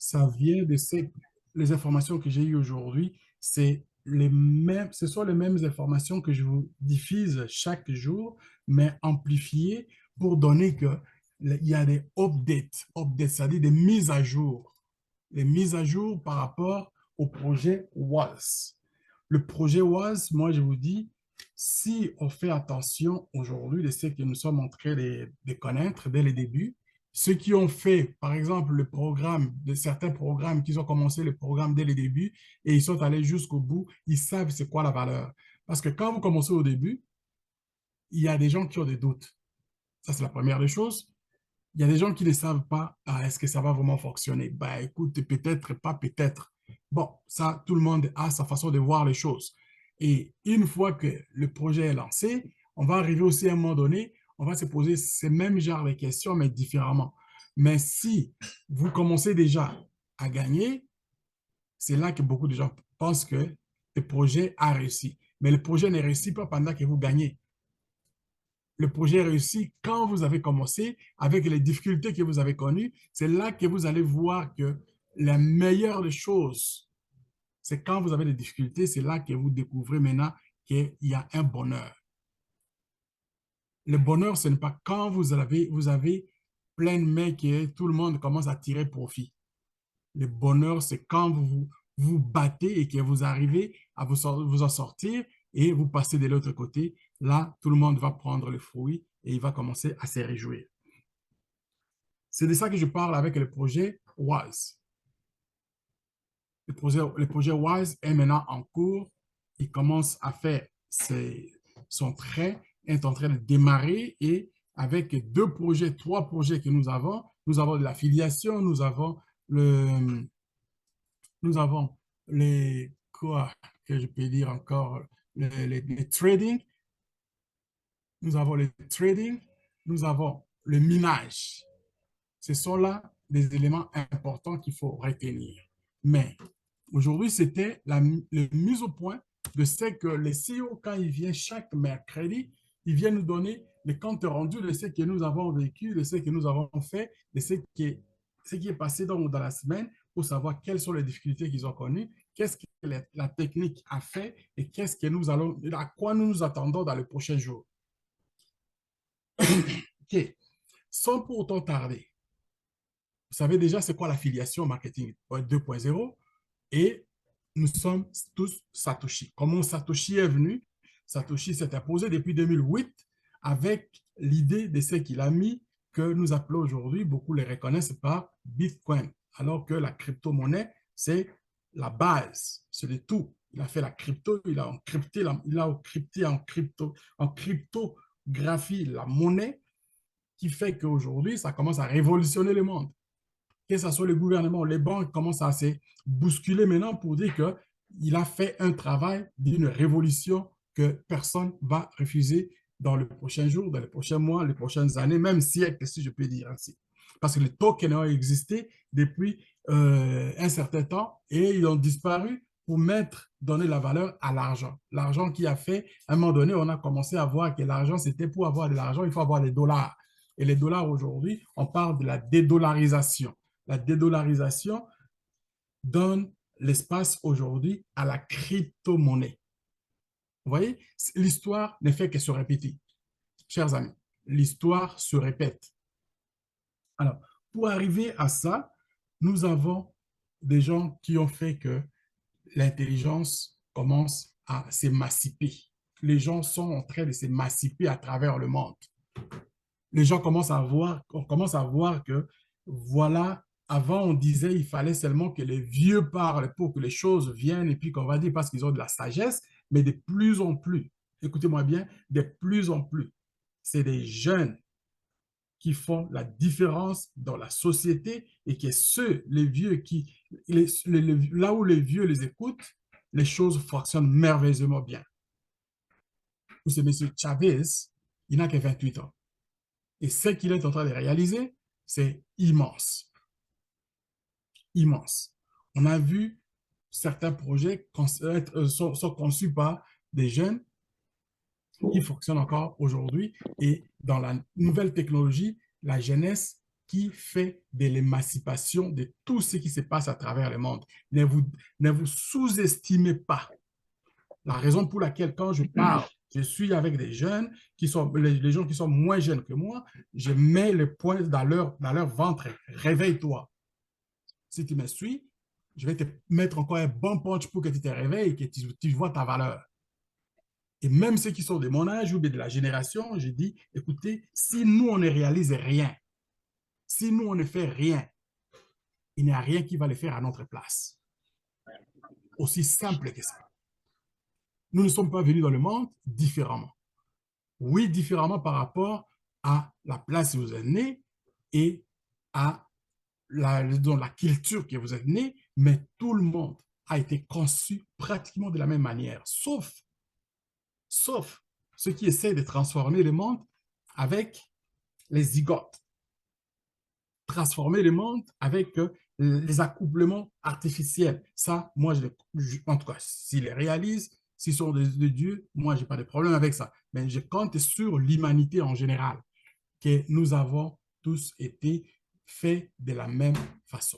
ça vient de les informations que j'ai eues aujourd'hui, ce sont les mêmes informations que je vous diffuse chaque jour, mais amplifiées pour donner que il y a des updates, c'est-à-dire des mises à jour, les mises à jour par rapport au projet WAS. Le projet WAS, moi je vous dis, si on fait attention aujourd'hui de ce que nous sommes en train de connaître dès le début, ceux qui ont fait, par exemple, le programme, de certains programmes, qui ont commencé le programme dès le début et ils sont allés jusqu'au bout, ils savent c'est quoi la valeur. Parce que quand vous commencez au début, il y a des gens qui ont des doutes. Ça, c'est la première des choses. Il y a des gens qui ne savent pas, ah, est-ce que ça va vraiment fonctionner? Bah, écoute, peut-être, pas peut-être. Bon, ça, tout le monde a sa façon de voir les choses. Et une fois que le projet est lancé, on va arriver aussi à un moment donné, on va se poser ces mêmes genres de questions, mais différemment. Mais si vous commencez déjà à gagner, c'est là que beaucoup de gens pensent que le projet a réussi. Mais le projet ne réussit pas pendant que vous gagnez. Le projet réussit quand vous avez commencé, avec les difficultés que vous avez connues. C'est là que vous allez voir que la meilleure des choses, c'est quand vous avez des difficultés, c'est là que vous découvrez maintenant qu'il y a un bonheur. Le bonheur, ce n'est pas quand vous avez plein de mains que tout le monde commence à tirer profit. Le bonheur, c'est quand vous battez et que vous arrivez à vous en sortir et vous passez de l'autre côté. Là, tout le monde va prendre le fruit et il va commencer à se réjouir. C'est de ça que je parle avec le projet WISE. Le projet WISE est maintenant en cours. Il commence à faire son trait, est en train de démarrer et avec trois projets que nous avons de l'affiliation, nous avons quoi que je peux dire encore, les trading, nous avons le trading, nous avons le minage. Ce sont là des éléments importants qu'il faut retenir. Mais aujourd'hui, c'était la mise au point de ce que les CEO, quand ils viennent chaque mercredi, ils viennent nous donner les comptes rendus de ce que nous avons vécu, de ce que nous avons fait, de ce qui est passé dans la semaine pour savoir quelles sont les difficultés qu'ils ont connues, qu'est-ce que la technique a fait et qu'est-ce que à quoi nous nous attendons dans les prochains jours. OK. Sans pour autant tarder, vous savez déjà c'est quoi l'affiliation marketing 2.0 et nous sommes tous Satoshi. Comment Satoshi est venu? Satoshi s'est imposé depuis 2008 avec l'idée de ce qu'il a mis que nous appelons aujourd'hui, beaucoup les reconnaissent par Bitcoin, alors que la crypto-monnaie, c'est la base, c'est le tout. Il a fait la crypto, il a encrypté, en cryptographie la monnaie qui fait qu'aujourd'hui, ça commence à révolutionner le monde. Que ce soit le gouvernement, les banques commencent à se bousculer maintenant pour dire qu'il a fait un travail d'une révolution que personne ne va refuser dans les prochains jours, dans les prochains mois, les prochaines années, même siècles, si je peux dire ainsi. Parce que les tokens ont existé depuis un certain temps et ils ont disparu pour donner la valeur à l'argent. L'argent qui a fait, à un moment donné, on a commencé à voir que l'argent, c'était pour avoir de l'argent, il faut avoir des dollars. Et les dollars aujourd'hui, on parle de la dédollarisation. La dédollarisation donne l'espace aujourd'hui à la crypto-monnaie. Vous voyez, l'histoire ne fait que se répéter. Chers amis, l'histoire se répète. Alors, pour arriver à ça, nous avons des gens qui ont fait que l'intelligence commence à s'émanciper. Les gens sont en train de s'émanciper à travers le monde. Les gens commencent à voir, on commence à voir que voilà, avant on disait il fallait seulement que les vieux parlent pour que les choses viennent et puis qu'on va dire parce qu'ils ont de la sagesse, mais de plus en plus, écoutez-moi bien, de plus en plus, c'est des jeunes qui font la différence dans la société et que les vieux là où les vieux les écoutent, les choses fonctionnent merveilleusement bien. Pour ce monsieur Chavez, il n'a que 28 ans. Et ce qu'il est en train de réaliser, c'est immense. Immense. On a vu certains projets sont conçus par des jeunes qui fonctionnent encore aujourd'hui. Et dans la nouvelle technologie, la jeunesse qui fait de l'émancipation de tout ce qui se passe à travers le monde. Ne vous sous-estimez pas. La raison pour laquelle, quand je parle, je suis avec des jeunes, les gens qui sont moins jeunes que moi, je mets le poing dans leur ventre. Réveille-toi. Si tu me suis, je vais te mettre encore un bon punch pour que tu te réveilles et que tu vois ta valeur. Et même ceux qui sont de mon âge ou de la génération, je dis, écoutez, si nous, on ne réalise rien, si nous, on ne fait rien, il n'y a rien qui va le faire à notre place. Aussi simple que ça. Nous ne sommes pas venus dans le monde différemment. Oui, différemment par rapport à la place où vous êtes né et à la culture que vous êtes né, mais tout le monde a été conçu pratiquement de la même manière, sauf ceux qui essaient de transformer le monde avec les zygotes, transformer le monde avec les accouplements artificiels. Ça, moi, en tout cas, s'ils les réalisent, s'ils sont de Dieu, moi, je n'ai pas de problème avec ça. Mais je compte sur l'humanité en général, que nous avons tous été faits de la même façon.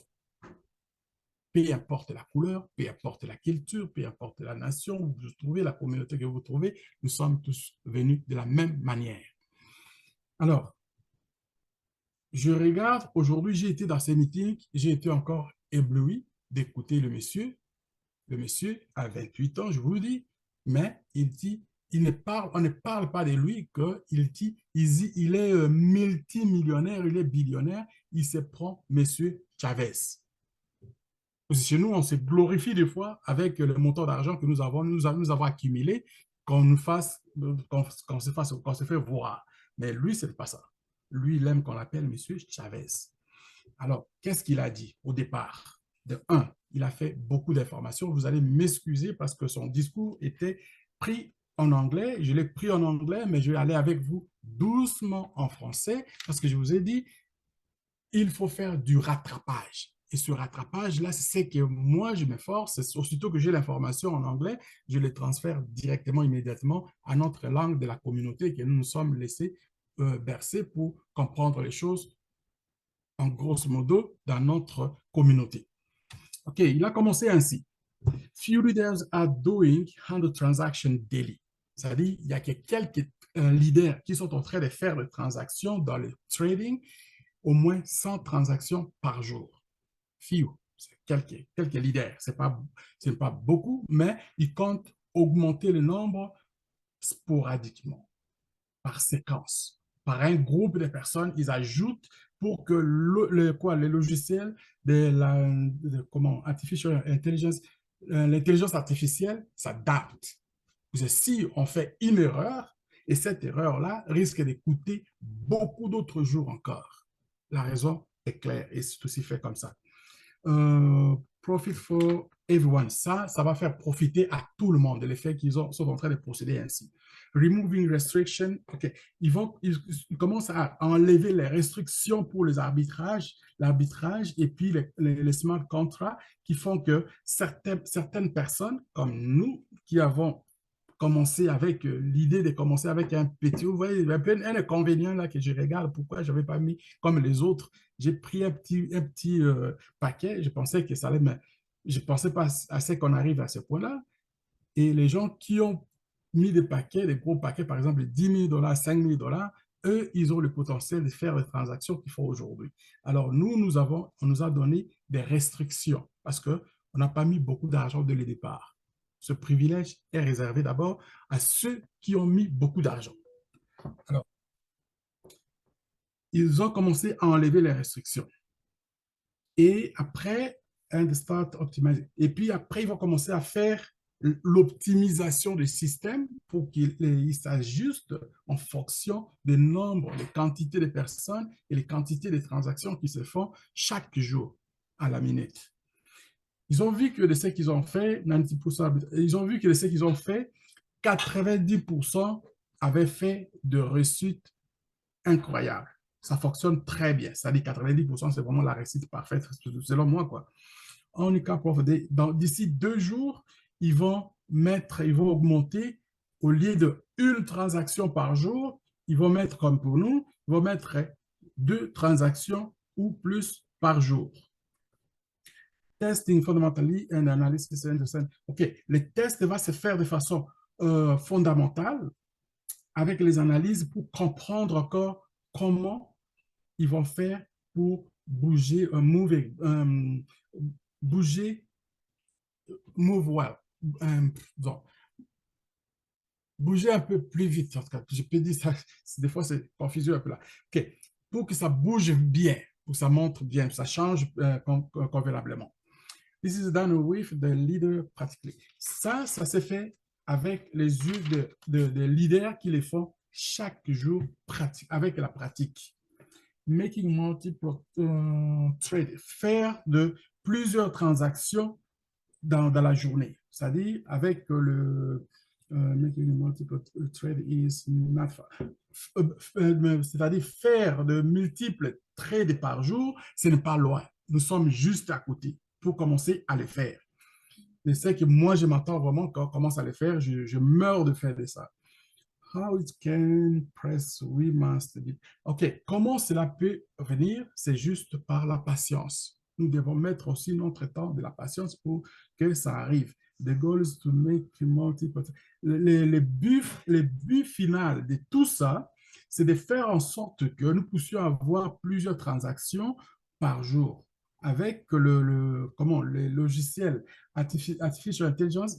Peu importe la couleur, peu importe la culture, peu importe la nation où vous trouvez, la communauté que vous trouvez, nous sommes tous venus de la même manière. Alors, je regarde, aujourd'hui, j'ai été dans ces meetings, j'ai été encore ébloui d'écouter le monsieur. Le monsieur a 28 ans, je vous le dis, mais il dit, on ne parle pas de lui, qu'il dit, il est multimillionnaire, il est billionnaire, il se prend monsieur Chavez. Chez nous, on se glorifie des fois avec le montant d'argent que nous avons accumulé, qu'on se fait voir. Mais lui, ce n'est pas ça. Lui, il aime qu'on l'appelle M. Chavez. Alors, qu'est-ce qu'il a dit au départ? De un, il a fait beaucoup d'informations. Vous allez m'excuser parce que son discours était pris en anglais. Je l'ai pris en anglais, mais je vais aller avec vous doucement en français parce que je vous ai dit, il faut faire du rattrapage. Et ce rattrapage-là, c'est que moi, je m'efforce, aussitôt que j'ai l'information en anglais, je le transfère directement, immédiatement à notre langue de la communauté que nous nous sommes laissés bercer pour comprendre les choses, en grosso modo, dans notre communauté. OK, il a commencé ainsi. Few leaders are doing 100 transactions daily. C'est-à-dire, il y a quelques leaders qui sont en train de faire des transactions dans le trading, au moins 100 transactions par jour. Few, c'est quelques leaders. Ce n'est pas beaucoup, mais ils comptent augmenter le nombre sporadiquement, par séquence, par un groupe de personnes. Ils ajoutent pour que le logiciel artificial intelligence, l'intelligence artificielle s'adapte. Si on fait une erreur, et cette erreur-là risque de coûter beaucoup d'autres jours encore. La raison est claire et c'est aussi fait comme ça. Profit for everyone. Ça va faire profiter à tout le monde, le fait qu'ils sont en train de procéder ainsi. Removing restriction. OK. Ils commencent à enlever les restrictions pour les l'arbitrage et puis les smart contracts qui font que certaines personnes, comme nous, qui avons commencé avec l'idée de commencer avec un petit, vous voyez, il y a un inconvénient là que je regarde, pourquoi je n'avais pas mis comme les autres. J'ai pris un petit paquet, je pensais que ça allait, mais je ne pensais pas assez qu'on arrive à ce point-là. Et les gens qui ont mis des paquets, des gros paquets, par exemple 10 000 $, 5 000 $, eux, ils ont le potentiel de faire les transactions qu'ils font aujourd'hui. Alors, on nous a donné des restrictions parce qu'on n'a pas mis beaucoup d'argent dès le départ. Ce privilège est réservé d'abord à ceux qui ont mis beaucoup d'argent. Alors, ils ont commencé à enlever les restrictions. Et après, et puis après, ils vont commencer à faire l'optimisation du système pour qu'il s'ajuste en fonction du nombre, des quantités de personnes et les quantités de transactions qui se font chaque jour à la minute. Ils ont vu que de ce qu'ils ont fait, 90%, ils ont vu que de ce qu'ils ont fait, 90% avaient fait de réussite incroyable. Ça fonctionne très bien. C'est-à-dire 90%, c'est vraiment la réussite parfaite, selon moi, quoi. On est capable d'ici 2 jours, ils vont augmenter, au lieu d'une transaction par jour, ils vont mettre, comme pour nous, ils vont mettre 2 transactions ou plus par jour. Testing fundamentally and analysis understand. OK, les tests vont se faire de façon fondamentale avec les analyses pour comprendre encore comment ils vont faire pour bouger, bouger, move well. Donc, bouger un peu plus vite. En tout cas, je peux dire ça, des fois c'est confusant un peu là. OK, pour que ça bouge bien, pour que ça montre bien, ça change convenablement. This is done with the leader practically. Ça s'est fait avec les yeux de leaders qui les font chaque jour avec la pratique. Making multiple trade, faire de plusieurs transactions dans la journée. C'est-à-dire avec le making multiple trade is not c'est-à-dire faire de multiples trades par jour, ce n'est pas loin. Nous sommes juste à côté pour commencer à le faire. Je sais que moi, je m'attends vraiment quand on commence à le faire, je meurs de faire de ça. How it can press, we must be. OK, comment cela peut venir? C'est juste par la patience. Nous devons mettre aussi notre temps de la patience pour que ça arrive. The goal is to make multiple. Les buts finaux de tout ça, c'est de faire en sorte que nous puissions avoir plusieurs transactions par jour avec les logiciels artificial intelligence,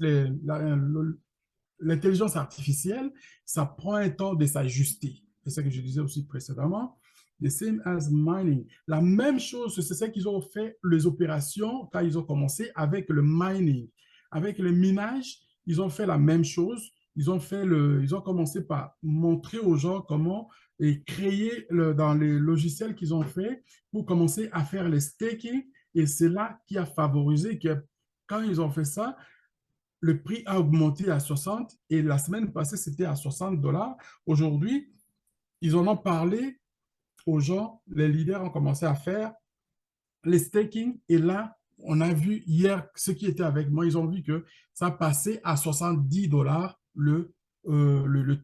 l'intelligence artificielle, ça prend un temps de s'ajuster. C'est ce que je disais aussi précédemment. The same as mining. La même chose, c'est ce qu'ils ont fait, les opérations, quand ils ont commencé avec le mining. Avec le minage, ils ont fait la même chose. Ils ont commencé par montrer aux gens comment et créer dans les logiciels qu'ils ont fait pour commencer à faire les staking. Et c'est là qui a favorisé que quand ils ont fait ça, le prix a augmenté à 60 et la semaine passée, c'était à 60 dollars. Aujourd'hui, ils en ont parlé aux gens, les leaders ont commencé à faire les staking et là, on a vu hier, ceux qui étaient avec moi, ils ont vu que ça passait à 70 dollars le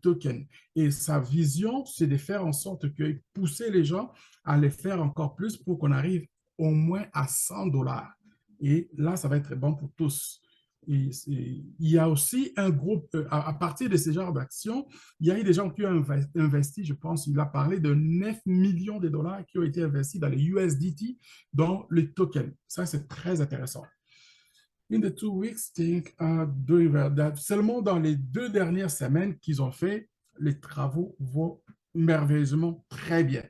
token. Et sa vision, c'est de faire en sorte que pousser les gens à les faire encore plus pour qu'on arrive au moins à 100 dollars. Et là, ça va être bon pour tous. Et il y a aussi un groupe, à partir de ce genre d'actions, il y a eu des gens qui ont investi, je pense, il a parlé de 9 millions de dollars qui ont été investis dans les USDT, dans les tokens. Ça, c'est très intéressant. In the 2 weeks, things are doing well. Seulement dans les 2 dernières semaines qu'ils ont fait, les travaux vont merveilleusement très bien.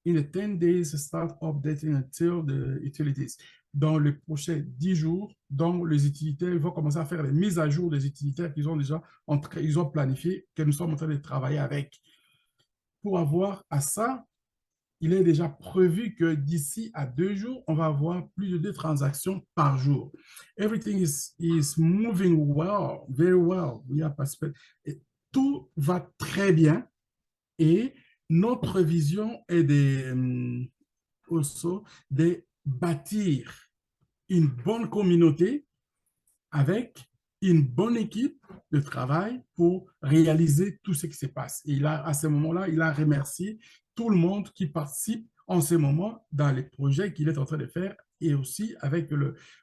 In the 10 days, start updating until the utilities. Dans les prochains 10 jours, dans les utilitaires, ils vont commencer à faire les mises à jour des utilitaires qu'ils ont déjà ils ont planifié, que nous sommes en train de travailler avec. Pour avoir à ça, il est déjà prévu que d'ici à 2 jours, on va avoir plus de 2 transactions par jour. Everything is moving well, very well. Et tout va très bien et notre vision est aussi de bâtir une bonne communauté avec une bonne équipe de travail pour réaliser tout ce qui se passe. Et à ce moment-là, il a remercié tout le monde qui participe en ce moment dans les projets qu'il est en train de faire et aussi avec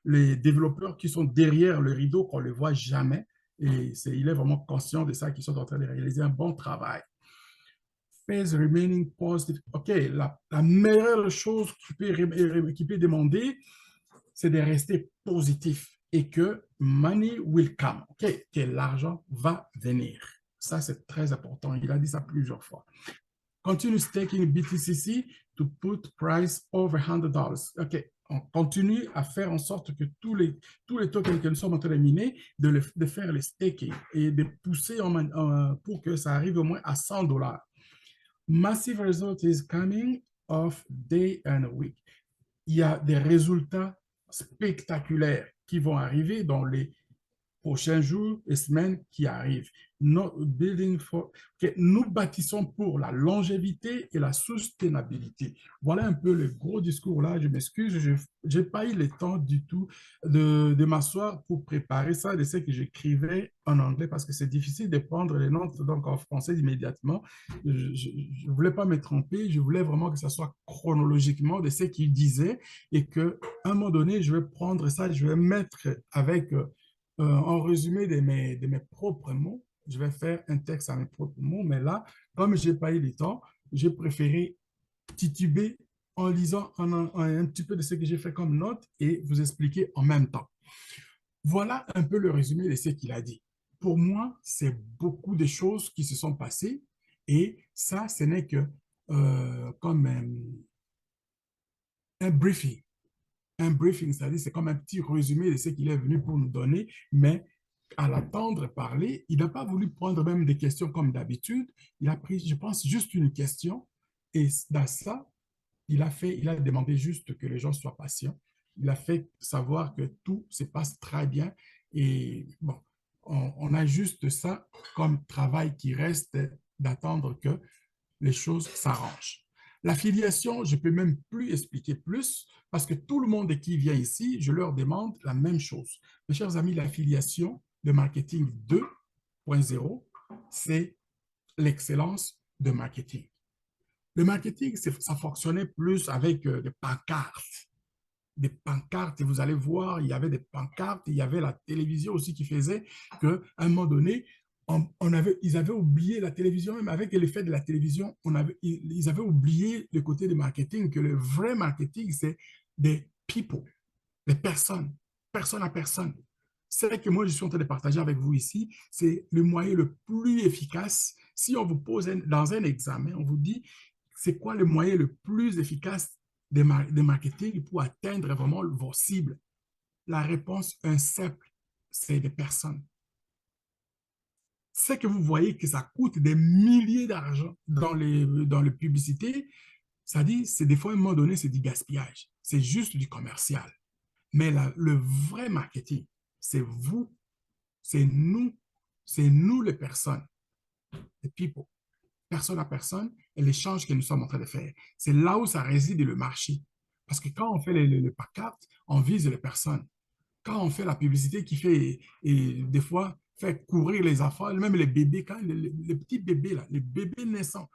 les développeurs qui sont derrière le rideau qu'on ne les voit jamais. Et il est vraiment conscient de ça, qu'ils sont en train de réaliser un bon travail. Phase remaining positive. OK, la meilleure chose qu'il peut demander, c'est de rester positif et que money will come, okay, que l'argent va venir. Ça, c'est très important. Il a dit ça plusieurs fois. Continue staking BTCC to put price over $100. OK, on continue à faire en sorte que tous les tokens que nous sommes en train de miner, de faire les staking et de pousser pour que ça arrive au moins à 100 dollars. Massive result is coming of day and week. Il y a des résultats spectaculaires qui vont arriver dans les prochains jours et semaines qui arrivent. Nous bâtissons pour la longévité et la soutenabilité. Voilà un peu le gros discours là. Je m'excuse, je n'ai pas eu le temps du tout de m'asseoir pour préparer ça. Je sais que j'écrivais en anglais parce que c'est difficile de prendre les notes donc en français immédiatement. Je ne voulais pas me tromper, je voulais vraiment que ça soit chronologiquement de ce qu'il disait et qu'à un moment donné, je vais prendre ça, je vais mettre avec en résumé de mes propres mots. Je vais faire un texte à mes propres mots, mais là, comme je n'ai pas eu le temps, j'ai préféré tituber en lisant un petit peu de ce que j'ai fait comme note et vous expliquer en même temps. Voilà un peu le résumé de ce qu'il a dit. Pour moi, c'est beaucoup de choses qui se sont passées et ça, ce n'est que comme un briefing. Un briefing, c'est-à-dire c'est comme un petit résumé de ce qu'il est venu pour nous donner, mais à l'attendre parler, il n'a pas voulu prendre même des questions comme d'habitude. Il a pris, je pense, juste une question et dans ça, il a demandé juste que les gens soient patients. Il a fait savoir que tout se passe très bien et bon, on a juste ça comme travail qui reste d'attendre que les choses s'arrangent. L'affiliation, je ne peux même plus expliquer plus parce que tout le monde qui vient ici, je leur demande la même chose. Mes chers amis, l'affiliation de marketing 2.0, c'est l'excellence de marketing. Le marketing, ça fonctionnait plus avec des pancartes. Des pancartes, et vous allez voir, il y avait des pancartes, il y avait la télévision aussi qui faisait qu'à un moment donné, ils avaient oublié la télévision, même avec l'effet de la télévision, ils avaient oublié le côté du marketing, que le vrai marketing, c'est des people, des personnes, personne à personne. C'est que moi, je suis en train de partager avec vous ici, c'est le moyen le plus efficace. Si on vous pose dans un examen, on vous dit, c'est quoi le moyen le plus efficace de marketing pour atteindre vraiment vos cibles? La réponse, un simple, c'est des personnes. C'est que vous voyez que ça coûte des milliers d'argent dans les publicités, ça dit, c'est des fois, à un moment donné, c'est du gaspillage. C'est juste du commercial. Mais le vrai marketing, c'est vous, c'est nous les personnes, les people, personne à personne, et l'échange que nous sommes en train de faire. C'est là où ça réside le marché. Parce que quand on fait le pancarte, on vise les personnes. Quand on fait la publicité qui fait, et des fois, fait courir les enfants, même les bébés, quand les petits bébés, là, les bébés naissants,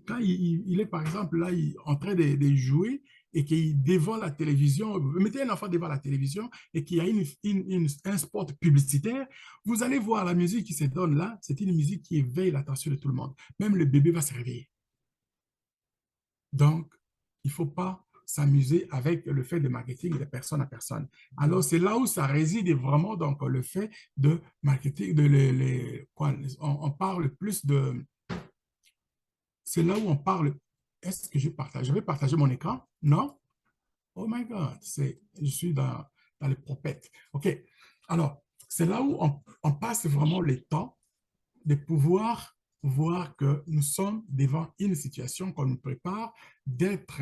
quand il est, par exemple, là, en train de jouer et qu'il est devant la télévision, vous mettez un enfant devant la télévision et qu'il y a un spot publicitaire, vous allez voir la musique qui se donne là, c'est une musique qui éveille l'attention de tout le monde. Même le bébé va se réveiller. Donc, il ne faut pas s'amuser avec le fait de marketing de personne à personne. Alors, c'est là où ça réside vraiment, donc, le fait de marketing, quoi, on parle plus de... C'est là où on parle... Est-ce que je partage? Je vais partager mon écran? Non? Oh my God, je suis dans les propettes. OK. Alors, c'est là où on passe vraiment le temps de pouvoir voir que nous sommes devant une situation qu'on nous prépare d'être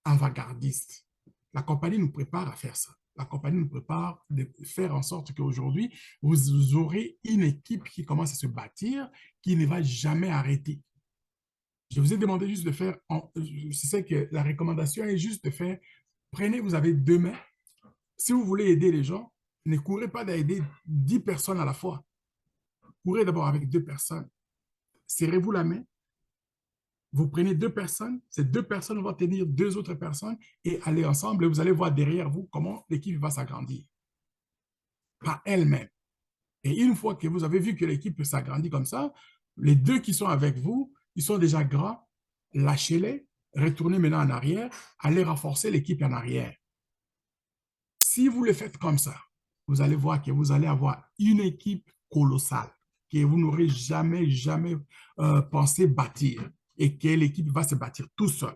avant-gardiste. La compagnie nous prépare à faire ça. La compagnie nous prépare de faire en sorte qu'aujourd'hui, vous aurez une équipe qui commence à se bâtir, qui ne va jamais arrêter. Je vous ai demandé juste de faire, je sais que la recommandation est juste de faire, prenez, vous avez 2 mains. Si vous voulez aider les gens, ne courez pas d'aider 10 personnes à la fois. Courez d'abord avec 2 personnes. Serrez-vous la main. Vous prenez 2 personnes, ces 2 personnes vont tenir 2 autres personnes et aller ensemble et vous allez voir derrière vous comment l'équipe va s'agrandir par elle-même. Et une fois que vous avez vu que l'équipe s'agrandit comme ça, les 2 qui sont avec vous, ils sont déjà grands, lâchez-les, retournez maintenant en arrière, allez renforcer l'équipe en arrière. Si vous le faites comme ça, vous allez voir que vous allez avoir une équipe colossale que vous n'aurez jamais pensé bâtir et que l'équipe va se bâtir tout seul.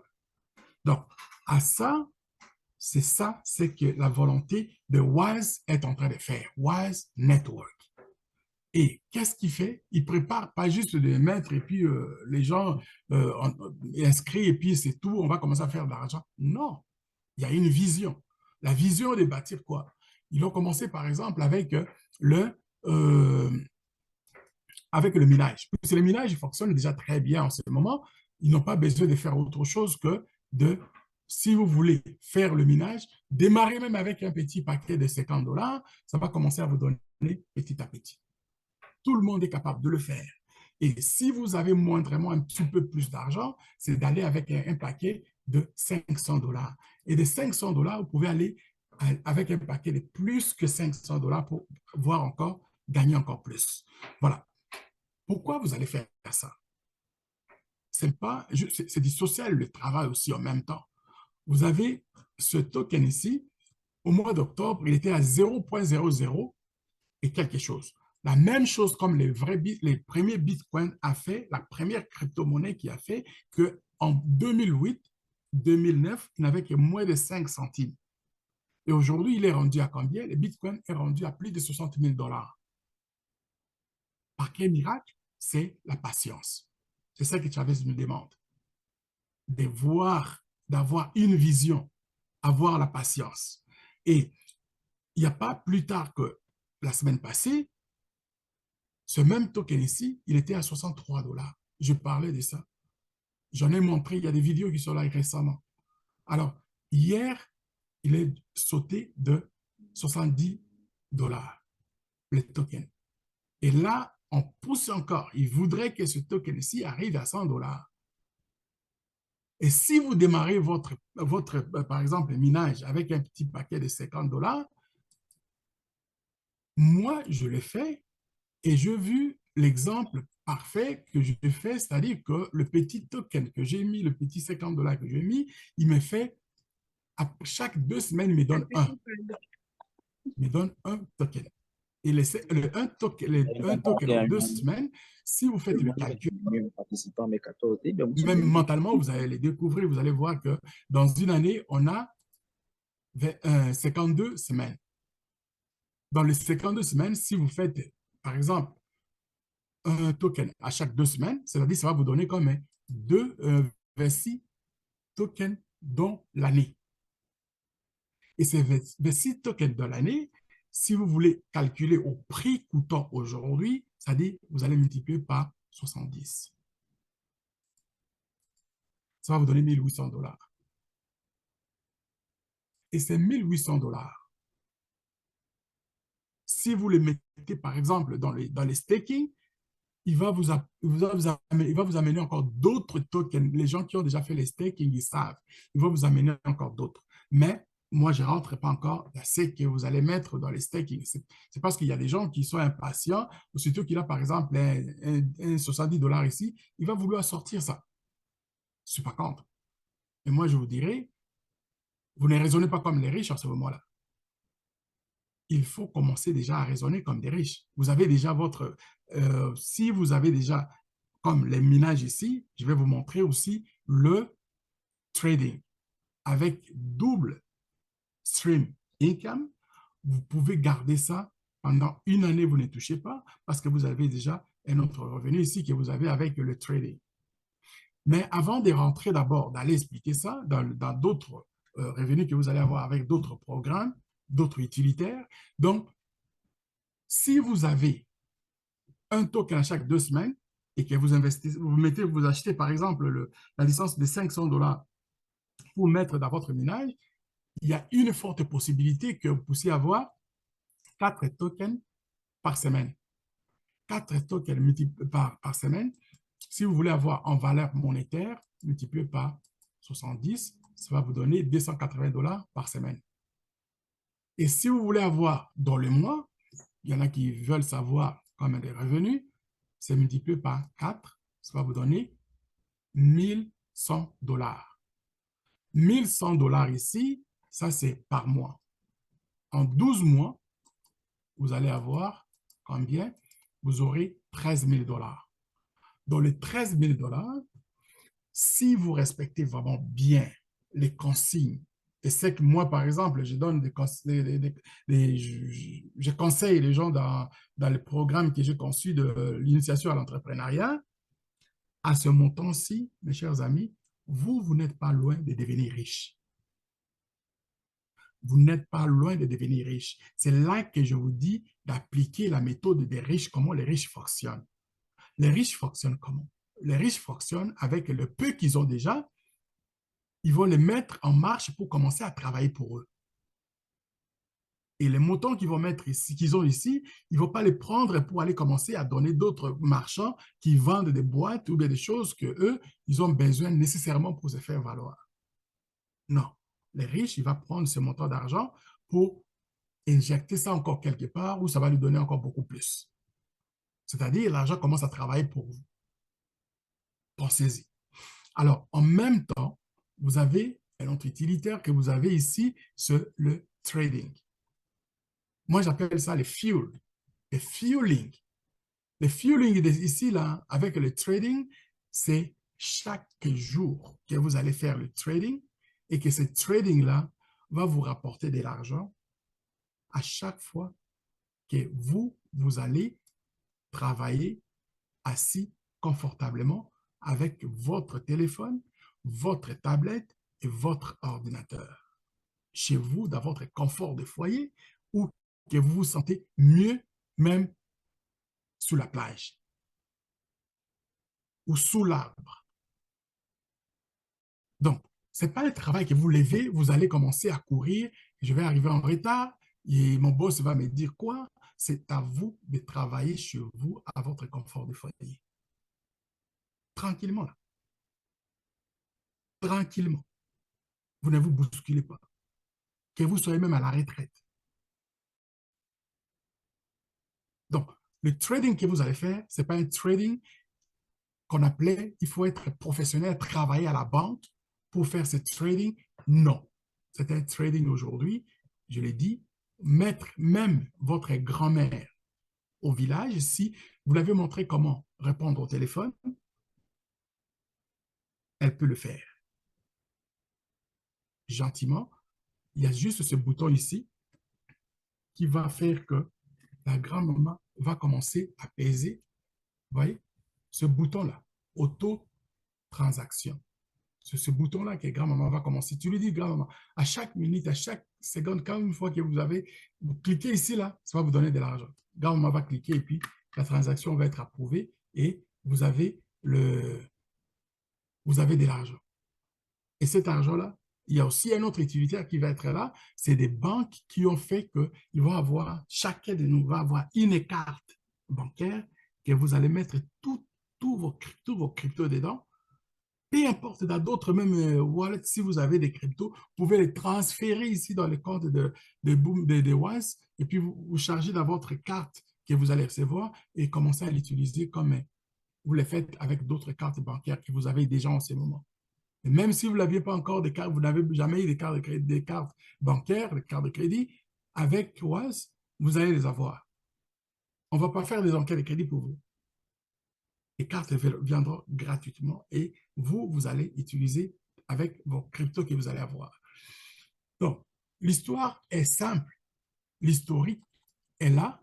Donc, à ça, c'est que la volonté de Wise est en train de faire, Wise Network. Et qu'est-ce qu'il fait? Il prépare pas juste de mettre et puis les gens inscrits et puis c'est tout, on va commencer à faire de l'argent. Non, il y a une vision. La vision de bâtir quoi? Ils ont commencé par exemple avec euh, avec le minage. Parce que le minage fonctionne déjà très bien en ce moment. Ils n'ont pas besoin de faire autre chose que de, si vous voulez faire le minage, démarrer même avec un petit paquet de 50 dollars, ça va commencer à vous donner petit à petit. Tout le monde est capable de le faire. Et si vous avez moindrement un petit peu plus d'argent, c'est d'aller avec un paquet de 500 dollars. Et de 500 dollars, vous pouvez aller avec un paquet de plus que 500 dollars pour voir encore, gagner encore plus. Voilà. Pourquoi vous allez faire ça? C'est du social, le travail aussi en même temps. Vous avez ce token ici, au mois d'octobre, il était à 0,00 et quelque chose. La même chose comme les premiers bitcoins a fait, la première crypto-monnaie qui a fait qu'en 2008, 2009, il n'avait que moins de 5 centimes. Et aujourd'hui, il est rendu à combien? Le bitcoin est rendu à plus de 60 000 dollars. Par quel miracle? C'est la patience. C'est ça que Chavez nous demande. De voir, d'avoir une vision, avoir la patience. Et il n'y a pas plus tard que la semaine passée, ce même token ici, il était à 63 dollars. Je parlais de ça. J'en ai montré, il y a des vidéos qui sont là récemment. Alors, hier, il est sauté de 70 dollars, le token. Et là, on pousse encore. Il voudrait que ce token ici arrive à 100 dollars. Et si vous démarrez par exemple, minage avec un petit paquet de 50 dollars, moi, je l'ai fait et j'ai vu l'exemple parfait que je fais, c'est-à-dire que le petit token que j'ai mis, le petit 50 dollars que j'ai mis, il me fait, à chaque 2 semaines, il me donne un. Il me donne un token. Et un token en 2 semaines, si vous faites le calcul, même mentalement, vous allez les découvrir, vous allez voir que dans une année, on a 52 semaines. Dans les 52 semaines, si vous faites, par exemple, un token à chaque 2 semaines, c'est-à-dire que ça va vous donner comme 26 tokens dans l'année. Et ces 26 tokens dans l'année, si vous voulez calculer au prix coûtant aujourd'hui, c'est-à-dire vous allez multiplier par 70. Ça va vous donner 1800 dollars. Et ces 1800 dollars, si vous les mettez par exemple dans les staking, il va vous amener encore d'autres tokens. Les gens qui ont déjà fait les staking, ils savent. Il va vous amener encore d'autres. Mais moi, je ne rentre pas encore dans ce que vous allez mettre dans les staking. C'est parce qu'il y a des gens qui sont impatients, ou surtout qu'il a par exemple un 70 dollars ici, il va vouloir sortir ça. Je ne suis pas contre. Et moi, je vous dirais, vous ne raisonnez pas comme les riches en ce moment-là. Il faut commencer déjà à raisonner comme des riches. Vous avez déjà si vous avez déjà, comme les minages ici, je vais vous montrer aussi le trading avec double stream income. Vous pouvez garder ça pendant une année, vous ne touchez pas parce que vous avez déjà un autre revenu ici que vous avez avec le trading. Mais avant de rentrer d'abord, d'aller expliquer ça dans d'autres revenus que vous allez avoir avec d'autres programmes, d'autres utilitaires. Donc, si vous avez un token à chaque 2 semaines et que vous investissez, vous achetez par exemple la licence de 500 dollars pour mettre dans votre minage, il y a une forte possibilité que vous puissiez avoir 4 tokens par semaine. 4 tokens par semaine. Si vous voulez avoir en valeur monétaire, multiplié par 70, ça va vous donner 280 dollars par semaine. Et si vous voulez avoir dans le mois, il y en a qui veulent savoir combien de revenus, c'est multiplié par 4, ça va vous donner 1100 dollars. 1100 dollars ici, ça c'est par mois. En 12 mois, vous allez avoir combien? Vous aurez 13 000 dollars. Dans les 13 000 dollars, si vous respectez vraiment bien les consignes, et c'est que moi, par exemple, je donne je conseille les gens dans le programme que j'ai conçu de l'initiation à l'entrepreneuriat, à ce montant-ci, mes chers amis, vous n'êtes pas loin de devenir riche. vous n'êtes pas loin de devenir riche. C'est là que je vous dis d'appliquer la méthode des riches, comment les riches fonctionnent. Les riches fonctionnent comment? Les riches fonctionnent avec le peu qu'ils ont déjà, ils vont les mettre en marche pour commencer à travailler pour eux. Et les montants qu'ils vont mettre ici, qu'ils ont ici, ils ne vont pas les prendre pour aller commencer à donner d'autres marchands qui vendent des boîtes ou bien des choses qu'eux, ils ont besoin nécessairement pour se faire valoir. Non. Les riches, ils vont prendre ce montant d'argent pour injecter ça encore quelque part où ça va lui donner encore beaucoup plus. C'est-à-dire, l'argent commence à travailler pour vous. Pensez-y. Alors, en même temps, vous avez un autre utilitaire que vous avez ici, c'est le trading. Moi, j'appelle ça le fuel, le fueling. Le fueling ici, là, avec le trading, c'est chaque jour que vous allez faire le trading et que ce trading-là va vous rapporter de l'argent à chaque fois que vous allez travailler assis confortablement avec votre téléphone, votre tablette et votre ordinateur. Chez vous, dans votre confort de foyer, ou que vous vous sentez mieux même sous la plage ou sous l'arbre. Donc, ce n'est pas le travail que vous levez, vous allez commencer à courir, je vais arriver en retard et mon boss va me dire quoi? C'est à vous de travailler chez vous à votre confort de foyer. Tranquillement, là. Tranquillement. Vous ne vous bousculez pas. Que vous soyez même à la retraite. Donc, le trading que vous allez faire, ce n'est pas un trading qu'on appelait, il faut être professionnel, travailler à la banque pour faire ce trading. Non. C'est un trading aujourd'hui, je l'ai dit, mettre même votre grand-mère au village, si vous l'avez montré comment répondre au téléphone, elle peut le faire. Gentiment, il y a juste ce bouton ici qui va faire que la grand-maman va commencer à peser, vous voyez, ce bouton-là, auto-transaction. C'est ce bouton-là que grand-maman va commencer. Tu lui dis, grand-maman, à chaque minute, à chaque seconde, quand une fois que vous cliquez ici, là, ça va vous donner de l'argent. Grand-maman va cliquer et puis la transaction va être approuvée et vous avez de l'argent. Et cet argent-là, il y a aussi un autre utilitaire qui va être là, c'est des banques qui ont fait qu'ils vont avoir, chacun de nous va avoir une carte bancaire que vous allez mettre tous vos cryptos dedans. Peu importe, dans d'autres même wallets, si vous avez des cryptos, vous pouvez les transférer ici dans le compte de Wise et puis vous chargez dans votre carte que vous allez recevoir et commencer à l'utiliser comme vous le faites avec d'autres cartes bancaires que vous avez déjà en ce moment. Et même si vous n'aviez pas encore de cartes, vous n'avez jamais eu des cartes bancaires, des cartes de crédit, avec Wise, vous allez les avoir. On ne va pas faire des enquêtes de crédit pour vous. Les cartes viendront gratuitement et vous allez utiliser avec vos cryptos que vous allez avoir. Donc, l'histoire est simple. L'historique est là.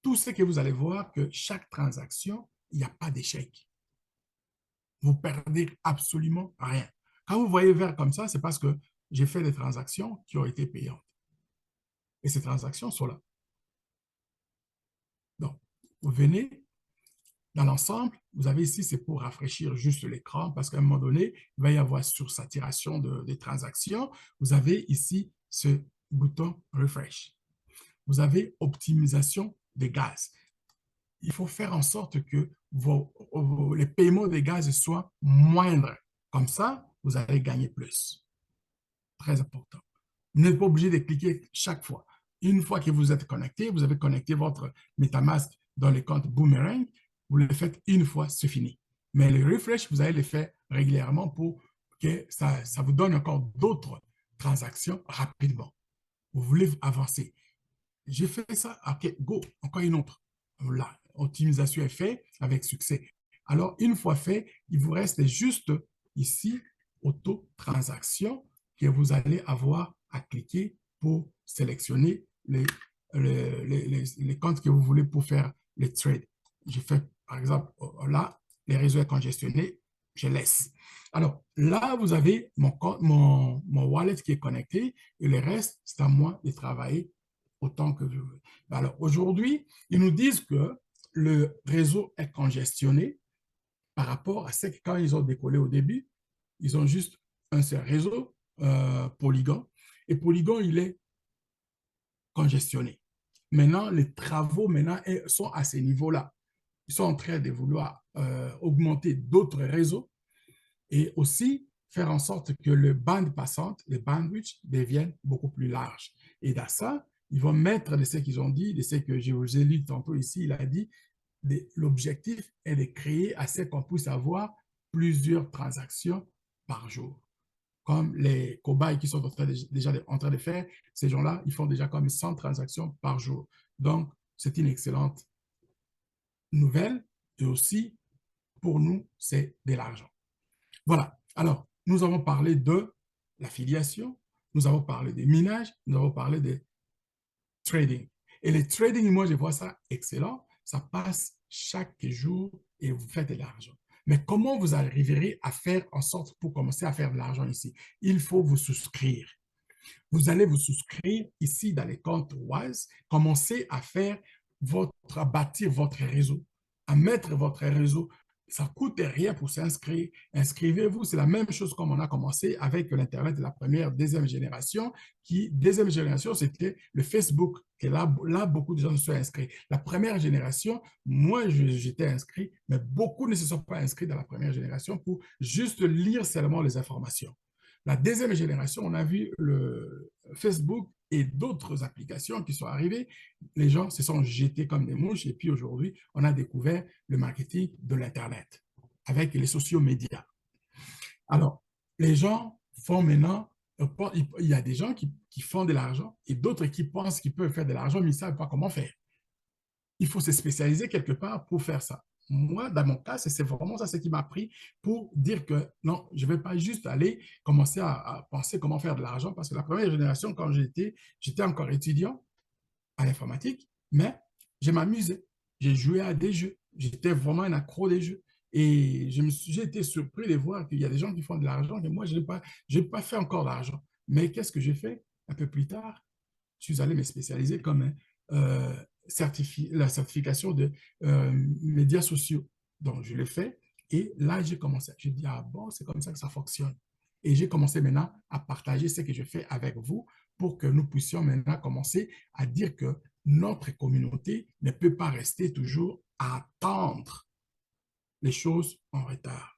Tout ce que vous allez voir, que chaque transaction, il n'y a pas d'échec. Vous perdez absolument rien. Quand vous voyez vert comme ça, c'est parce que j'ai fait des transactions qui ont été payantes. Et ces transactions sont là. Donc, vous venez dans l'ensemble, vous avez ici, c'est pour rafraîchir juste l'écran parce qu'à un moment donné, il va y avoir sursaturation des transactions. Vous avez ici ce bouton Refresh. Vous avez optimisation des gaz. Il faut faire en sorte que les paiements des gaz soient moindres. Comme ça, vous allez gagner plus. Très important. Vous n'êtes pas obligé de cliquer chaque fois. Une fois que vous êtes connecté, vous avez connecté votre MetaMask dans le compte Boomerang, vous le faites une fois, c'est fini. Mais le refresh, vous allez le faire régulièrement pour que ça vous donne encore d'autres transactions rapidement. Vous voulez avancer. J'ai fait ça, ok, go, encore une autre. Là, optimisation est faite avec succès. Alors, une fois fait, il vous reste juste ici, auto-transaction, que vous allez avoir à cliquer pour sélectionner les comptes que vous voulez pour faire les trades. J'ai fait, par exemple, là, les réseaux est congestionné, je laisse. Alors là, vous avez mon wallet qui est connecté et le reste, c'est à moi de travailler autant que je veux. Alors aujourd'hui, ils nous disent que le réseau est congestionné par rapport à ce que quand ils ont décollé au début, ils ont juste un seul réseau, Polygon, et Polygon, il est congestionné. Maintenant, les travaux maintenant sont à ces niveaux-là. Ils sont en train de vouloir augmenter d'autres réseaux et aussi faire en sorte que le bande passante, le bandwidth, devienne beaucoup plus large. Et dans ça, ils vont mettre de ce qu'ils ont dit, de ce que je vous ai lu tantôt ici, il a dit, l'objectif est de créer assez qu'on puisse avoir plusieurs transactions par jour. Comme les cobayes qui sont déjà en train de faire, ces gens-là, ils font déjà comme 100 transactions par jour. Donc, c'est une excellente nouvelle et aussi, pour nous, c'est de l'argent. Voilà. Alors, nous avons parlé de l'affiliation, nous avons parlé des minages, nous avons parlé de trading. Et le trading, moi, je vois ça excellent. Ça passe chaque jour et vous faites de l'argent. Mais comment vous arriverez à faire en sorte pour commencer à faire de l'argent ici? Il faut vous souscrire. Vous allez vous souscrire ici dans les comptes Wise, commencer à faire à bâtir votre réseau, à mettre votre réseau. Ça ne coûte rien pour s'inscrire. Inscrivez-vous, c'est la même chose comme on a commencé avec l'Internet de la première, deuxième génération, deuxième génération, c'était le Facebook, et là, beaucoup de gens se sont inscrits. La première génération, moi, j'étais inscrit, mais beaucoup ne se sont pas inscrits dans la première génération pour juste lire seulement les informations. La deuxième génération, on a vu le Facebook et d'autres applications qui sont arrivées. Les gens se sont jetés comme des mouches et puis aujourd'hui, on a découvert le marketing de l'Internet avec les sociaux médias. Alors, les gens font maintenant, il y a des gens qui font de l'argent et d'autres qui pensent qu'ils peuvent faire de l'argent, mais ils ne savent pas comment faire. Il faut se spécialiser quelque part pour faire ça. Moi, dans mon cas, c'est vraiment ça ce qui m'a pris pour dire que non, je ne vais pas juste aller commencer à penser comment faire de l'argent parce que la première génération, quand j'étais encore étudiant à l'informatique, mais je m'amusais. J'ai joué à des jeux. J'étais vraiment un accro des jeux. Et j'ai été surpris de voir qu'il y a des gens qui font de l'argent et moi, je n'ai pas fait encore d'argent. Mais qu'est-ce que j'ai fait un peu plus tard? Je suis allé me spécialiser comme euh, la certification de médias sociaux. Donc, je l'ai fait et là, j'ai commencé. J'ai dit, ah bon, c'est comme ça que ça fonctionne. Et j'ai commencé maintenant à partager ce que je fais avec vous pour que nous puissions maintenant commencer à dire que notre communauté ne peut pas rester toujours à attendre les choses en retard.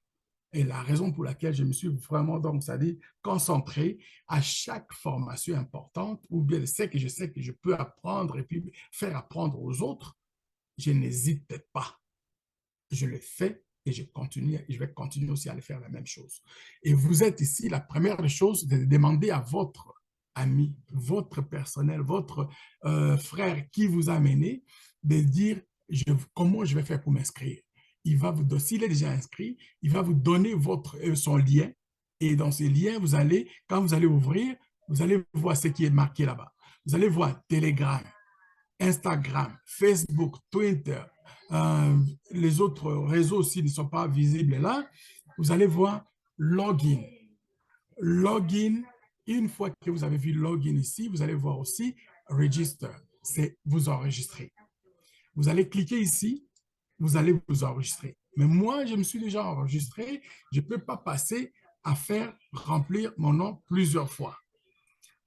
Et la raison pour laquelle je me suis vraiment, donc, c'est-à-dire concentré à chaque formation importante, ou bien ce que je sais que je peux apprendre et puis faire apprendre aux autres, je n'hésite pas. Je le fais et je continue, et je vais continuer aussi à le faire la même chose. Et vous êtes ici, la première chose, de demander à votre ami, votre personnel, votre frère qui vous a amené, de dire comment je vais faire pour m'inscrire. Il va vous, s'il est déjà inscrit, il va vous donner son lien. Et dans ce lien, quand vous allez ouvrir, vous allez voir ce qui est marqué là-bas. Vous allez voir Telegram, Instagram, Facebook, Twitter, les autres réseaux aussi ne sont pas visibles là. Vous allez voir login. Login, une fois que vous avez vu login ici, vous allez voir aussi register. C'est vous enregistrer. Vous allez cliquer ici, vous allez vous enregistrer. Mais moi, je me suis déjà enregistré. Je ne peux pas passer à faire remplir mon nom plusieurs fois.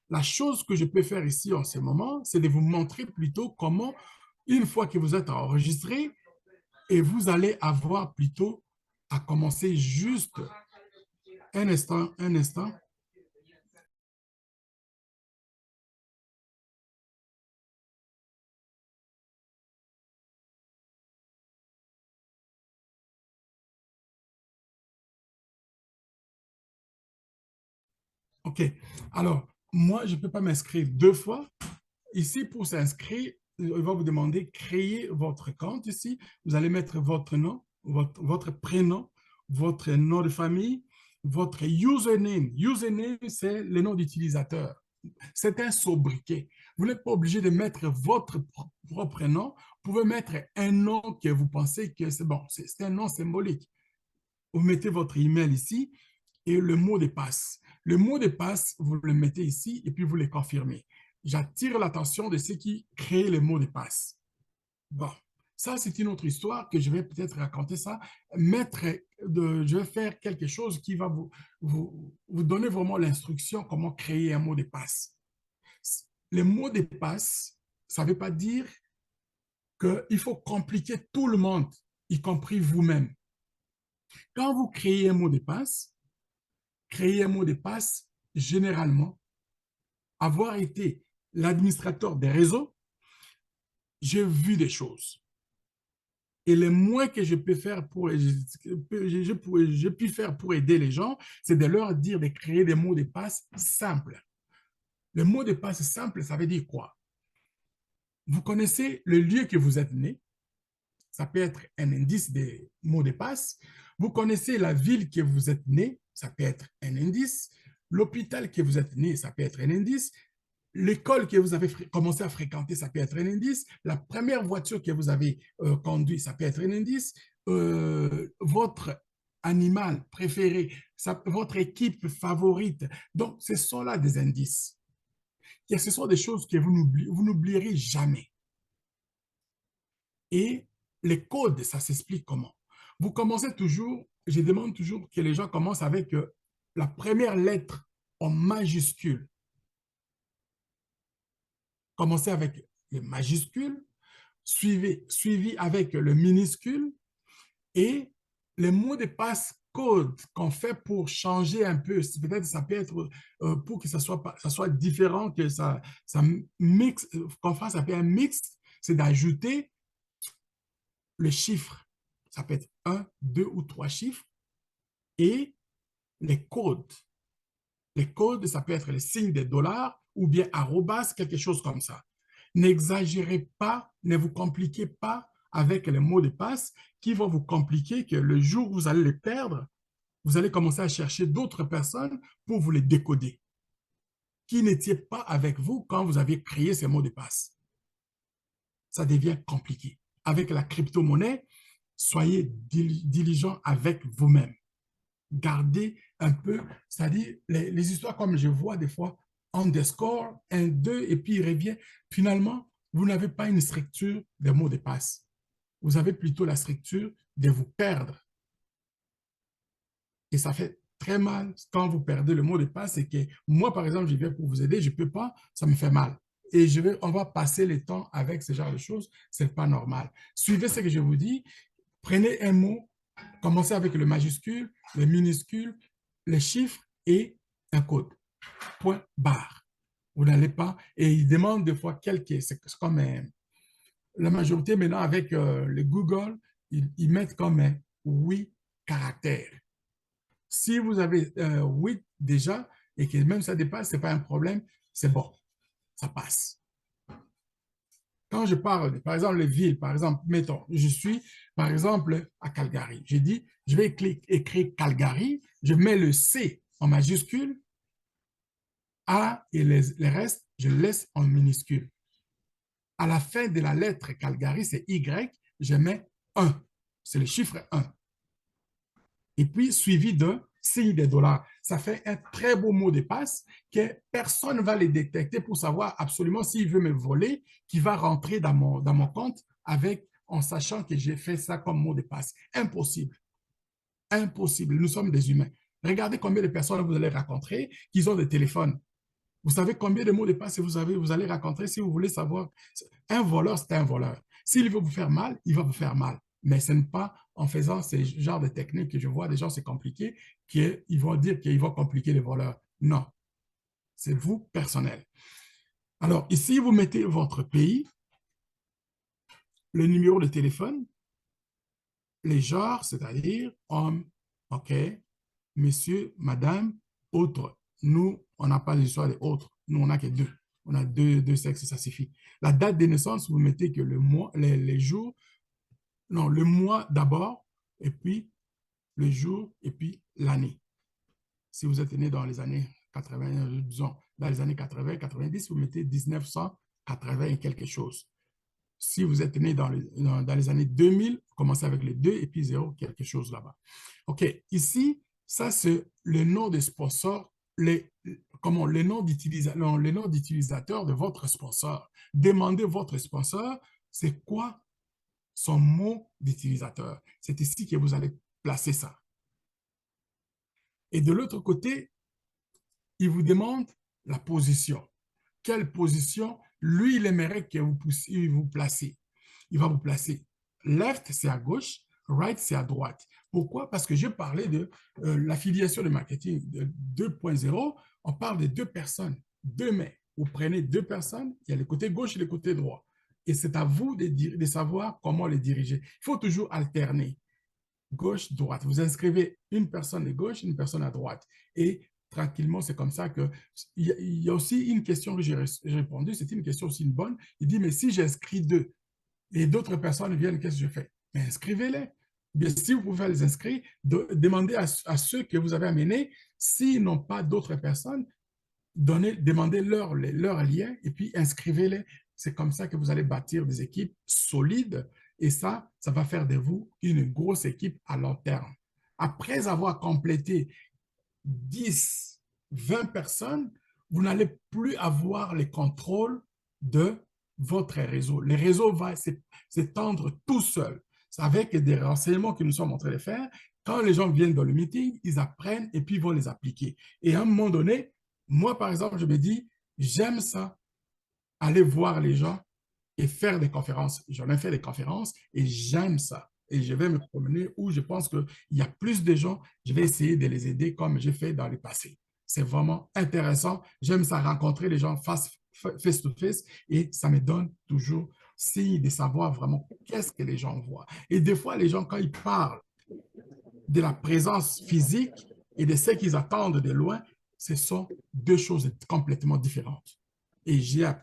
La chose que je peux faire ici en ce moment, c'est de vous montrer plutôt comment, une fois que vous êtes enregistré, et vous allez avoir plutôt à commencer juste un instant, un instant. OK. Alors, moi, je ne peux pas m'inscrire deux fois. Ici, pour s'inscrire, il va vous demander créer votre compte ici. Vous allez mettre votre nom, votre prénom, votre nom de famille, votre username. Username, c'est le nom d'utilisateur. C'est un sobriquet. Vous n'êtes pas obligé de mettre votre propre nom. Vous pouvez mettre un nom que vous pensez que c'est bon. C'est un nom symbolique. vous mettez votre email ici et le mot de passe. Le mot de passe, vous le mettez ici et puis vous le confirmez. J'attire l'attention de ceux qui créent le mot de passe. Bon, ça, c'est une autre histoire que je vais peut-être raconter ça. Je vais faire quelque chose qui va vous donner vraiment l'instruction comment créer un mot de passe. Le mot de passe, ça ne veut pas dire qu'il faut compliquer tout le monde, y compris vous-même. Quand vous créez un mot de passe, généralement, avoir été l'administrateur des réseaux, j'ai vu des choses. Et le moins que je peux faire je puis faire pour aider les gens, c'est de leur dire de créer des mots de passe simples. Le mot de passe simple, ça veut dire quoi? Vous connaissez le lieu que vous êtes né, ça peut être un indice des mots de passe. Vous connaissez la ville que vous êtes né, ça peut être un indice. L'hôpital que vous êtes né, ça peut être un indice. L'école que vous avez commencé à fréquenter, ça peut être un indice. La première voiture que vous avez conduite, ça peut être un indice. Votre animal préféré, votre équipe favorite. Donc, ce sont là des indices. Et ce sont des choses que vous n'oublierez jamais. Et les codes, ça s'explique comment? Vous commencez toujours, je demande toujours que les gens commencent avec la première lettre en majuscule. Commencez avec le majuscule, suivi avec le minuscule et les mots de passe code qu'on fait pour changer un peu. Peut-être ça peut être pour que ça soit différent, que ça mixe, qu'on fasse un peu un mix, c'est d'ajouter le chiffre. Ça peut être un, deux ou trois chiffres et les codes. Les codes, ça peut être le signe des dollars ou bien arrobas, quelque chose comme ça. N'exagérez pas, ne vous compliquez pas avec les mots de passe qui vont vous compliquer que le jour où vous allez les perdre, vous allez commencer à chercher d'autres personnes pour vous les décoder, qui n'étaient pas avec vous quand vous aviez créé ces mots de passe. Ça devient compliqué. Avec la crypto-monnaie, soyez diligent avec vous-même. Gardez un peu, c'est-à-dire les histoires comme je vois des fois, underscore, un, deux, et puis il revient. Finalement, vous n'avez pas une structure des mots de passe. Vous avez plutôt la structure de vous perdre. Et ça fait très mal quand vous perdez le mot de passe. C'est que moi, par exemple, je viens pour vous aider, je ne peux pas, ça me fait mal. Et on va passer le temps avec ce genre de choses. Ce n'est pas normal. Suivez ce que je vous dis. Prenez un mot, commencez avec le majuscule, le minuscule, les chiffres et un code. Point barre. Vous n'allez pas. Et ils demandent des fois quelques. C'est comme la majorité maintenant avec le Google, ils mettent comme un 8 caractères. Si vous avez 8 déjà et que même ça dépasse, ce n'est pas un problème, c'est bon, ça passe. Quand je parle, par exemple, les villes, par exemple, mettons, je suis, par exemple, à Calgary. J'ai dit, je vais écrire Calgary, je mets le C en majuscule, A et les restes, je laisse en minuscule. À la fin de la lettre Calgary, c'est Y, je mets 1. C'est le chiffre 1. Et puis, suivi d'un signe des dollars. Ça fait un très beau mot de passe que personne ne va les détecter pour savoir absolument s'il veut me voler, qui va rentrer dans mon compte en sachant que j'ai fait ça comme mot de passe. Impossible. Impossible. Nous sommes des humains. Regardez combien de personnes vous allez rencontrer qui ont des téléphones. Vous savez combien de mots de passe vous allez rencontrer si vous voulez savoir. Un voleur, c'est un voleur. S'il veut vous faire mal, il va vous faire mal. Mais ce n'est pas en faisant ce genre de techniques que je vois des gens, c'est compliqué, qu'ils vont dire qu'ils vont compliquer les voleurs. Non, c'est vous personnel. Alors, ici, vous mettez votre pays, le numéro de téléphone, les genres, c'est-à-dire homme, OK, monsieur, madame, autre. Nous, on n'a pas l'histoire des autres. Nous, on n'a que deux. On a deux sexes, ça suffit. La date de naissance, vous mettez que le mois, les jours, non, le mois d'abord, et puis le jour, et puis l'année. Si vous êtes né dans les années 80, disons, dans les années 80, 90, vous mettez 1980 et quelque chose. Si vous êtes né dans les années 2000, commencez avec les 2 et puis 0, quelque chose là-bas. OK, ici, ça, c'est le nom des sponsors, les noms d'utilisateurs de votre sponsor. Demandez votre sponsor, c'est quoi son mot d'utilisateur. C'est ici que vous allez placer ça. Et de l'autre côté, il vous demande la position. Quelle position, lui, il aimerait que vous placiez. Il va vous placer. Left, c'est à gauche. Right, c'est à droite. Pourquoi? Parce que je parlais de l'affiliation de marketing 2.0. On parle de deux personnes, deux mains. Vous prenez deux personnes, il y a le côté gauche et le côté droit. Et c'est à vous de savoir comment les diriger. Il faut toujours alterner gauche, droite. Vous inscrivez une personne à gauche, une personne à droite. Et tranquillement, c'est comme ça que... Il y a aussi une question que j'ai répondu, c'est une question aussi bonne. Il dit, mais si j'inscris deux et d'autres personnes viennent, qu'est-ce que je fais? Mais inscrivez-les. Bien, si vous pouvez les inscrire, demandez à ceux que vous avez amenés, s'ils n'ont pas d'autres personnes, demandez leur lien et puis inscrivez-les. C'est comme ça que vous allez bâtir des équipes solides et ça va faire de vous une grosse équipe à long terme. Après avoir complété 10, 20 personnes, vous n'allez plus avoir le contrôle de votre réseau. Le réseau va s'étendre tout seul. C'est avec des renseignements que nous sommes en train de faire. Quand les gens viennent dans le meeting, ils apprennent et puis ils vont les appliquer. Et à un moment donné, moi, par exemple, je me dis, j'aime ça, aller voir les gens et faire des conférences. J'en ai fait des conférences et j'aime ça. Et je vais me promener où je pense qu'il y a plus de gens, je vais essayer de les aider comme j'ai fait dans le passé. C'est vraiment intéressant. J'aime ça, rencontrer les gens face to face et ça me donne toujours signe de savoir vraiment qu'est-ce que les gens voient. Et des fois, les gens, quand ils parlent de la présence physique et de ce qu'ils attendent de loin, ce sont deux choses complètement différentes. Et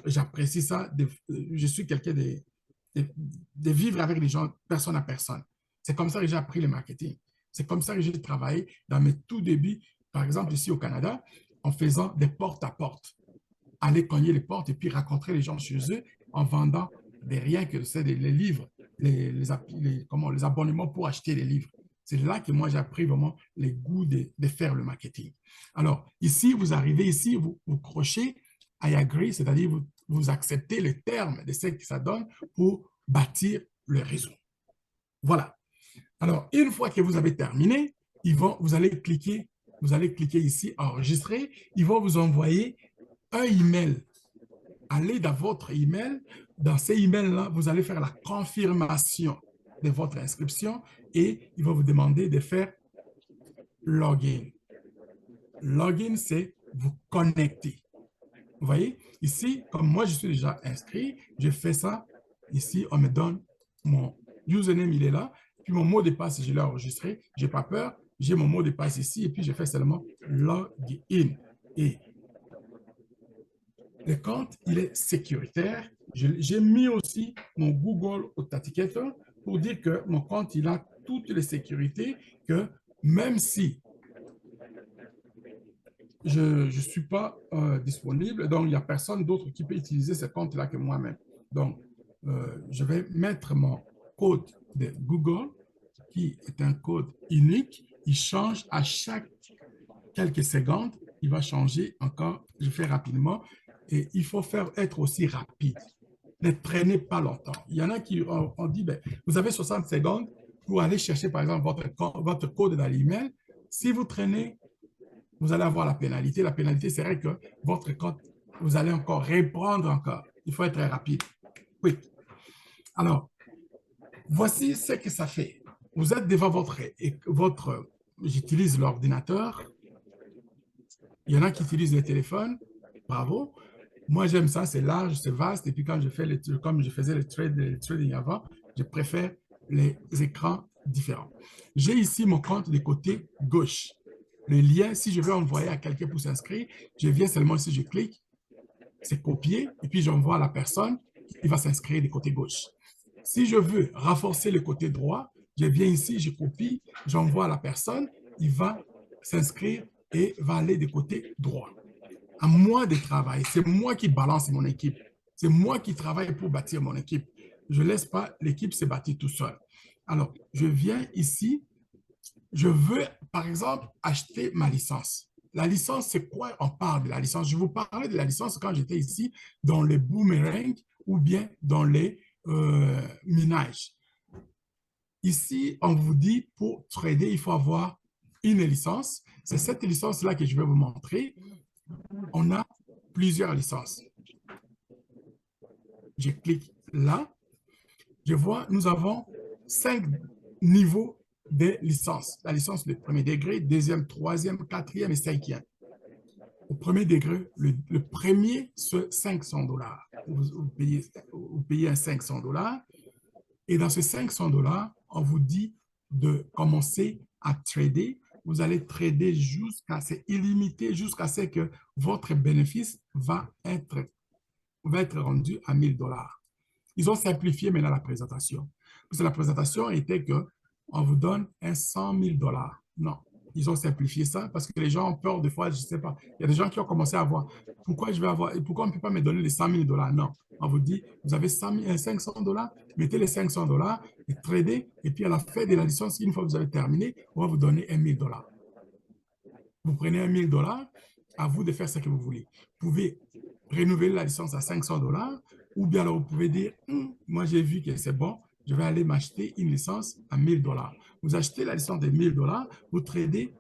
j'apprécie ça. Je suis quelqu'un de vivre avec les gens personne à personne. C'est comme ça que j'ai appris le marketing. C'est comme ça que j'ai travaillé dans mes tout débuts, par exemple ici au Canada, en faisant des porte-à-porte. Aller cogner les portes et puis rencontrer les gens chez eux en vendant des rien que c'est les livres, les abonnements pour acheter les livres. C'est là que moi, j'ai appris vraiment les goûts de faire le marketing. Alors, ici, vous arrivez ici, vous crochez I agree, c'est-à-dire vous acceptez les termes de ce que ça donne pour bâtir le réseau. Voilà. Alors, une fois que vous avez terminé, vous allez cliquer ici, enregistrer. Ils vont vous envoyer un email. Allez dans votre email. Dans ces emails-là, vous allez faire la confirmation de votre inscription et il va vous demander de faire login. Login, c'est vous connecter. Vous voyez, ici, comme moi, je suis déjà inscrit, je fais ça. Ici, on me donne mon username, il est là. Puis mon mot de passe, je l'ai enregistré. Je n'ai pas peur. J'ai mon mot de passe ici et puis je fais seulement login. Et le compte, il est sécuritaire. J'ai mis aussi mon Google Authenticator pour dire que mon compte, il a toutes les sécurités que même si je ne suis pas disponible, donc il n'y a personne d'autre qui peut utiliser ce compte-là que moi-même. Donc, je vais mettre mon code de Google, qui est un code unique. Il change à chaque quelques secondes. Il va changer encore. Je fais rapidement. Et il faut être aussi rapide. Ne traînez pas longtemps. Il y en a qui ont dit, ben, vous avez 60 secondes pour aller chercher, par exemple, votre code dans l'email. Si vous traînez, vous allez avoir la pénalité. La pénalité serait que votre compte, vous allez encore répondre encore. Il faut être rapide. Oui. Alors, voici ce que ça fait. Vous êtes devant j'utilise l'ordinateur. Il y en a qui utilisent le téléphone. Bravo. Moi, j'aime ça. C'est large, c'est vaste. Et puis, quand comme je faisais le trading avant, je préfère les écrans différents. J'ai ici mon compte du côté gauche. Le lien, si je veux envoyer à quelqu'un pour s'inscrire, je viens seulement ici, je clique, c'est copié, et puis j'envoie à la personne qui va s'inscrire du côté gauche. Si je veux renforcer le côté droit, je viens ici, je copie, j'envoie à la personne, il va s'inscrire et va aller du côté droit. À moi de travailler, c'est moi qui balance mon équipe. C'est moi qui travaille pour bâtir mon équipe. Je ne laisse pas l'équipe se bâtir tout seul. Alors, je viens ici, je veux, par exemple, acheter ma licence. La licence, c'est quoi? On parle de la licence. Je vous parlais de la licence quand j'étais ici dans les boomerangs ou bien dans les minages. Ici, on vous dit, pour trader, il faut avoir une licence. C'est cette licence-là que je vais vous montrer. On a plusieurs licences. Je clique là. Je vois, nous avons 5 niveaux de licences. La licence de premier degré, deuxième, troisième, quatrième et cinquième. Au premier degré, le premier, c'est 500 dollars. Vous payez un 500 dollars. Et dans ces 500 dollars, on vous dit de commencer à trader. Vous allez trader jusqu'à, c'est illimité, jusqu'à ce que votre bénéfice va être rendu à 1000 dollars. Ils ont simplifié maintenant la présentation. Parce que la présentation était qu'on vous donne un 100 000 dollars. Non, ils ont simplifié ça parce que les gens ont peur des fois, je ne sais pas. Il y a des gens qui ont commencé à voir pourquoi je vais avoir, pourquoi on ne peut pas me donner les 100 000 dollars. Non, on vous dit, vous avez 500 dollars, mettez les 500 dollars et tradez. Et puis à la fin de la licence, une fois que vous avez terminé, on va vous donner 1000 dollars. Vous prenez 1000 dollars, à vous de faire ce que vous voulez. Vous pouvez renouveler la licence à 500 dollars ou bien alors vous pouvez dire, moi j'ai vu que c'est bon, je vais aller m'acheter une licence à 1000 dollars. Vous achetez la licence de 1000 dollars, vous tradez,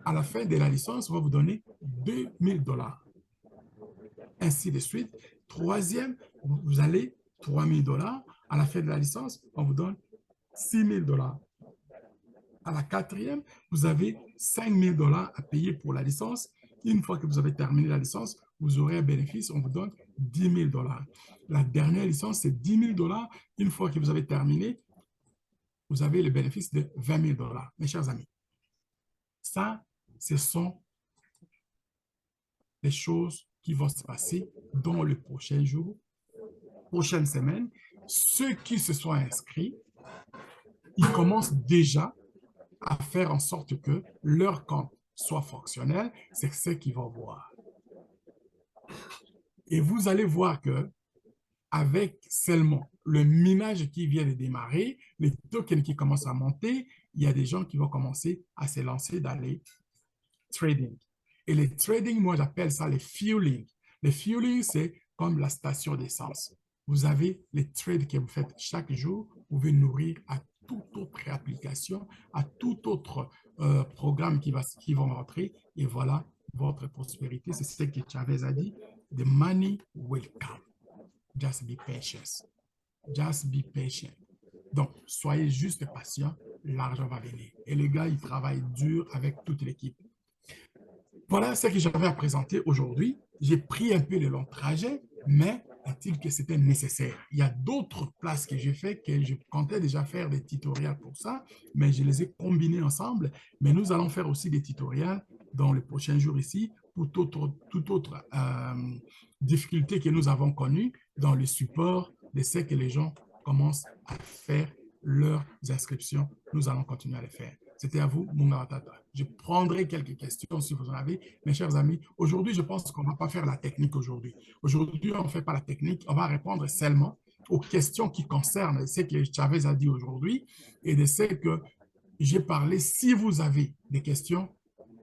à la fin de la licence, on va vous donner 2000 dollars. Ainsi de suite. Troisième, vous allez 3000 dollars. À la fin de la licence, on vous donne 6000 dollars. À la quatrième, vous avez 5000 dollars à payer pour la licence. Une fois que vous avez terminé la licence, vous aurez un bénéfice, on vous donne 10 000 dollars. La dernière licence, c'est 10 000 dollars. Une fois que vous avez terminé, vous avez le bénéfice de 20 000 dollars. Mes chers amis, ça, ce sont les choses qui vont se passer dans le prochain jour, prochaine semaine. Ceux qui se sont inscrits, ils commencent déjà à faire en sorte que leur compte soit fonctionnel, c'est ce qu'ils vont voir. Et vous allez voir que avec seulement le minage qui vient de démarrer, les tokens qui commencent à monter, il y a des gens qui vont commencer à se lancer dans les trading. Et les trading, moi j'appelle ça les fueling. Les fueling, c'est comme la station d'essence. Vous avez les trades que vous faites chaque jour, vous pouvez nourrir à toute autre application, à tout autre programme qui vont rentrer. Et voilà votre prospérité. C'est ce que Chavez a dit. The money will come. Just be patient. Just be patient. Donc, soyez juste patient, l'argent va venir. Et les gars, ils travaillent dur avec toute l'équipe. Voilà ce que j'avais à présenter aujourd'hui. J'ai pris un peu le long trajet, mais est-il que c'était nécessaire? Il y a d'autres places que j'ai fait que je comptais déjà faire des tutoriels pour ça, mais je les ai combinés ensemble. Mais nous allons faire aussi des tutoriels dans les prochains jours ici pour toute autre difficulté que nous avons connue dans le support de ce que les gens commencent à faire leurs inscriptions. Nous allons continuer à les faire. C'était à vous, Mungaratata. Je prendrai quelques questions si vous en avez. Mes chers amis, aujourd'hui, je pense qu'on ne va pas faire la technique aujourd'hui. Aujourd'hui, on ne fait pas la technique. On va répondre seulement aux questions qui concernent ce que Chavez a dit aujourd'hui et de ce que j'ai parlé. Si vous avez des questions,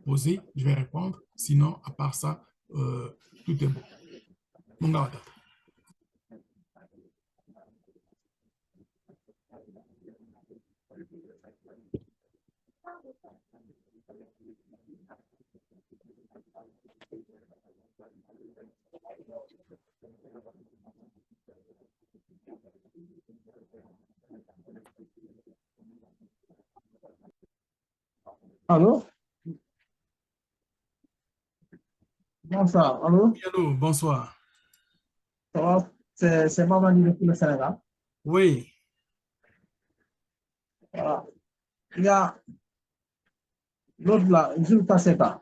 posées, je vais répondre. Sinon, à part ça, tout est bon. Mungaratata. Allô? Bonsoir, allô? Allô, bonsoir. Ça va? C'est Mamadi depuis le Sénégal. Oui. Voilà. Il y a l'autre là, Jules Tasseka.